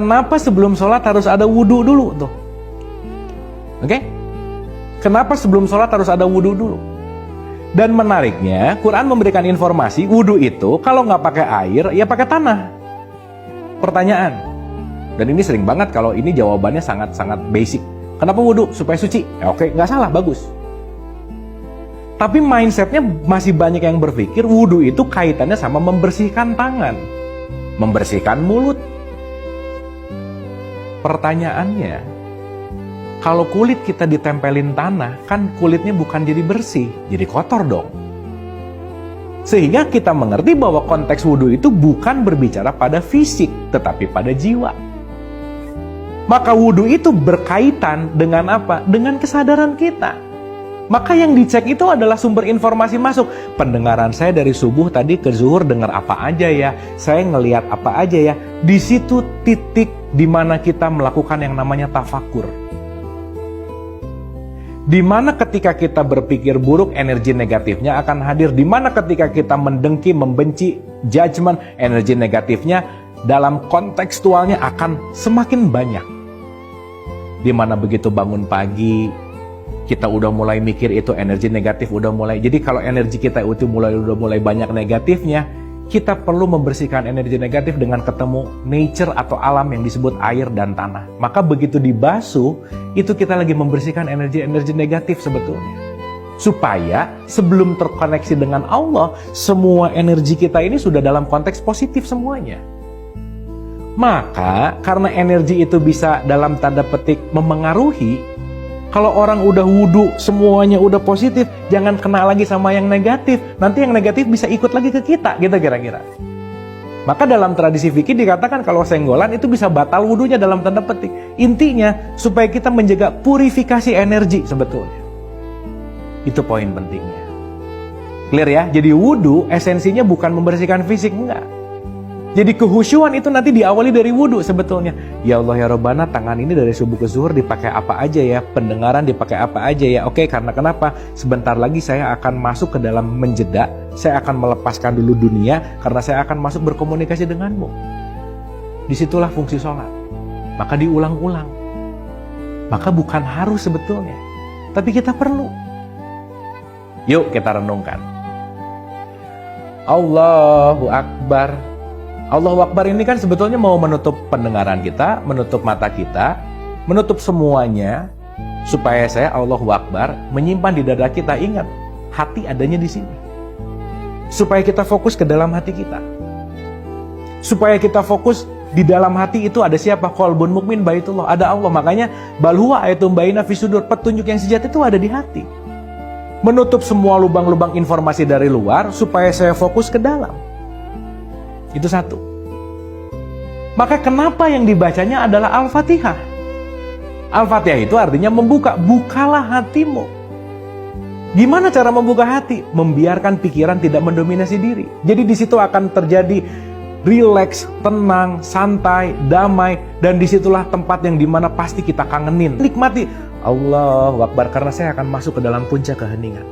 kenapa sebelum sholat harus ada wudhu dulu tuh? Oke? Kenapa sebelum sholat harus ada wudhu dulu? Dan menariknya, Quran memberikan informasi wudhu itu kalau nggak pakai air, ya pakai tanah. Pertanyaan. Dan ini sering banget kalau ini jawabannya sangat-sangat basic. Kenapa wudhu? Supaya suci. Ya, oke, nggak salah, bagus. Tapi mindsetnya masih banyak yang berpikir wudhu itu kaitannya sama membersihkan tangan, membersihkan mulut. Pertanyaannya, kalau kulit kita ditempelin tanah, kan kulitnya bukan jadi bersih, jadi kotor dong. Sehingga kita mengerti bahwa konteks wudhu itu bukan berbicara pada fisik, tetapi pada jiwa. Maka wudhu itu berkaitan dengan apa? Dengan kesadaran kita. Maka yang dicek itu adalah sumber informasi masuk. Pendengaran saya dari subuh tadi ke zuhur dengar apa aja ya? Saya ngelihat apa aja ya? Di situ titik di mana kita melakukan yang namanya tafakur. Di mana ketika kita berpikir buruk, energi negatifnya akan hadir. Di mana ketika kita mendengki, membenci, judgment, energi negatifnya dalam kontekstualnya akan semakin banyak. Di mana begitu bangun pagi, kita udah mulai mikir itu energi negatif udah mulai. Jadi kalau energi kita itu udah mulai banyak negatifnya, kita perlu membersihkan energi negatif dengan ketemu nature atau alam yang disebut air dan tanah. Maka begitu dibasuh, itu kita lagi membersihkan energi-energi negatif sebetulnya. Supaya sebelum terkoneksi dengan Allah, semua energi kita ini sudah dalam konteks positif semuanya. Maka karena energi itu bisa dalam tanda petik memengaruhi, kalau orang udah wudhu, semuanya udah positif, jangan kena lagi sama yang negatif. Nanti yang negatif bisa ikut lagi ke kita, gitu kira-kira. Maka dalam tradisi fikih dikatakan kalau senggolan itu bisa batal wudhunya dalam tanda petik. Intinya, supaya kita menjaga purifikasi energi sebetulnya. Itu poin pentingnya. Clear ya? Jadi wudhu esensinya bukan membersihkan fisik, enggak. Jadi kehusyuan itu nanti diawali dari wudhu sebetulnya. Ya Allah ya Rabbana, tangan ini dari subuh ke zuhur dipakai apa aja ya, pendengaran dipakai apa aja ya. Oke, karena kenapa? Sebentar lagi saya akan masuk ke dalam menjeda, saya akan melepaskan dulu dunia, karena saya akan masuk berkomunikasi denganmu. Disitulah fungsi sholat. Maka diulang-ulang. Maka bukan harus sebetulnya, tapi kita perlu. Yuk kita renungkan. Allahu Akbar. Allahu Akbar ini kan sebetulnya mau menutup pendengaran kita, menutup mata kita, menutup semuanya, supaya saya Allahu Akbar menyimpan di dada kita. Ingat, hati adanya di sini. Supaya kita fokus ke dalam hati kita. Supaya kita fokus di dalam hati itu ada siapa? Qalbun mukmin baitullah, ada Allah. Makanya bal huwa ayatum baina fi sudur, petunjuk yang sejati itu ada di hati. Menutup semua lubang-lubang informasi dari luar supaya saya fokus ke dalam. Itu satu. Maka kenapa yang dibacanya adalah Al-Fatihah? Al-Fatihah itu artinya membuka. Bukalah hatimu. Gimana cara membuka hati? Membiarkan pikiran tidak mendominasi diri. Jadi di situ akan terjadi rileks, tenang, santai, damai. Dan disitulah tempat yang dimana pasti kita kangenin. Nikmati. Allahu Akbar, karena saya akan masuk ke dalam puncak keheningan.